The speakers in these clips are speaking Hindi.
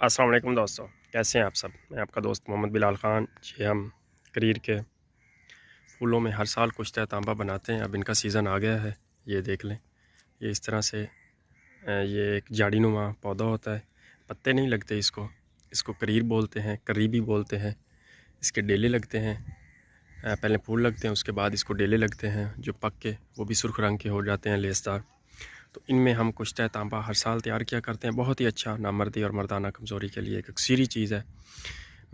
अस्सलाम वालेकुम दोस्तों, कैसे हैं आप सब। मैं आपका दोस्त मोहम्मद बिलाल ख़ान जी। हम करीर के फूलों में हर साल कुश्ता तांबा बनाते हैं। अब इनका सीज़न आ गया है। ये देख लें, ये इस तरह से ये एक जाड़ीनुमा पौधा होता है। पत्ते नहीं लगते इसको। इसको करीर बोलते हैं, करीबी बोलते हैं। इसके डेले लगते हैं। पहले फूल लगते हैं, उसके बाद इसको डेले लगते हैं जो पक के वो भी सुर्ख रंग के हो जाते हैं, लेसदार। तो इनमें हम कुश्ता तांबा हर साल तैयार किया करते हैं। बहुत ही अच्छा नामर्दी और मर्दाना कमज़ोरी के लिए एक अक्सीरी चीज़ है।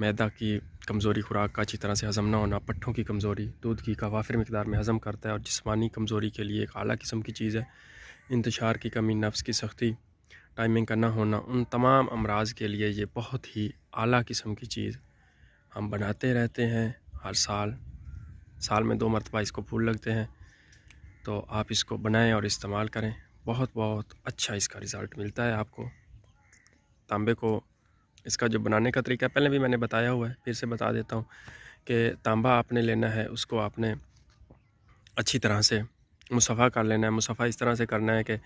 मैदा की कमज़ोरी, खुराक का अच्छी तरह से हज़म ना होना, पट्ठों की कमज़ोरी, दूध की वाफिर मिकदार में हज़म करता है और जिस्मानी कमज़ोरी के लिए एक आला किस्म की चीज़ है। इंतशार की कमी, नफ्स की सख्ती, टाइमिंग का ना होना, उन तमाम अमराज़ के लिए ये बहुत ही आला किस्म की चीज़ हम बनाते रहते हैं हर साल। साल में 2 मरतबा इसको फूल लगते हैं। तो आप इसको बनाएं और इस्तेमाल करें। बहुत बहुत अच्छा इसका रिज़ल्ट मिलता है आपको। तांबे को, इसका जो बनाने का तरीका पहले भी मैंने बताया हुआ है, फिर से बता देता हूँ कि तांबा आपने लेना है, उसको आपने अच्छी तरह से मुसफ़ा कर लेना है। मुसफ़ा इस तरह से करना है कि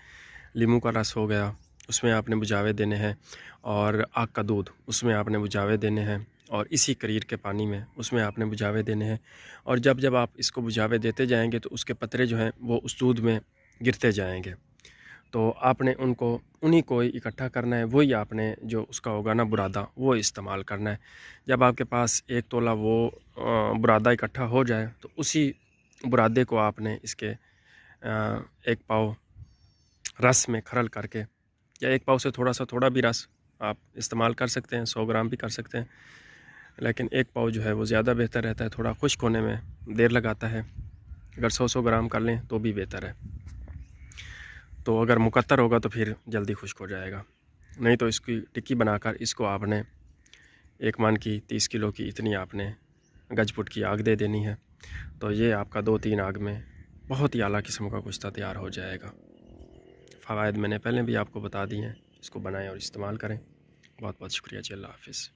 लीमू का रस हो गया, उसमें आपने बुझावे देने हैं, और आग का दूध उसमें आपने बुझावे देने हैं, और इसी करीर के पानी में उसमें आपने बुझावे देने हैं। और जब जब आप इसको बुझावे देते जाएंगे तो उसके पतरे जो हैं वो उस दूध में गिरते जाएंगे। तो आपने उनको उन्हीं को ही इकट्ठा करना है। वही आपने जो उसका होगा ना बुरादा, वो इस्तेमाल करना है। जब आपके पास 1 तोला वो बुरादा इकट्ठा हो जाए तो उसी बुरादे को आपने इसके 1 पाव रस में खरल करके, या 1 पाव से थोड़ा भी रस आप इस्तेमाल कर सकते हैं, 100 ग्राम भी कर सकते हैं, लेकिन 1 पाव जो है वो ज़्यादा बेहतर रहता है। थोड़ा खुश्क होने में देर लगाता है। अगर 100 ग्राम कर लें तो भी बेहतर है। तो अगर मुकत्तर होगा तो फिर जल्दी खुश्क हो जाएगा। नहीं तो इसकी टिक्की बनाकर इसको आपने 1 मन की 30 किलो की इतनी आपने गजपुट की आग दे देनी है। तो ये आपका 2-3 आग में बहुत ही आला किस्म का कुश्ता तैयार हो जाएगा। फ़वाइद मैंने पहले भी आपको बता दिए हैं। इसको बनाएं और इस्तेमाल करें। बहुत बहुत शुक्रिया जी। अल्लाह हाफ़िज़।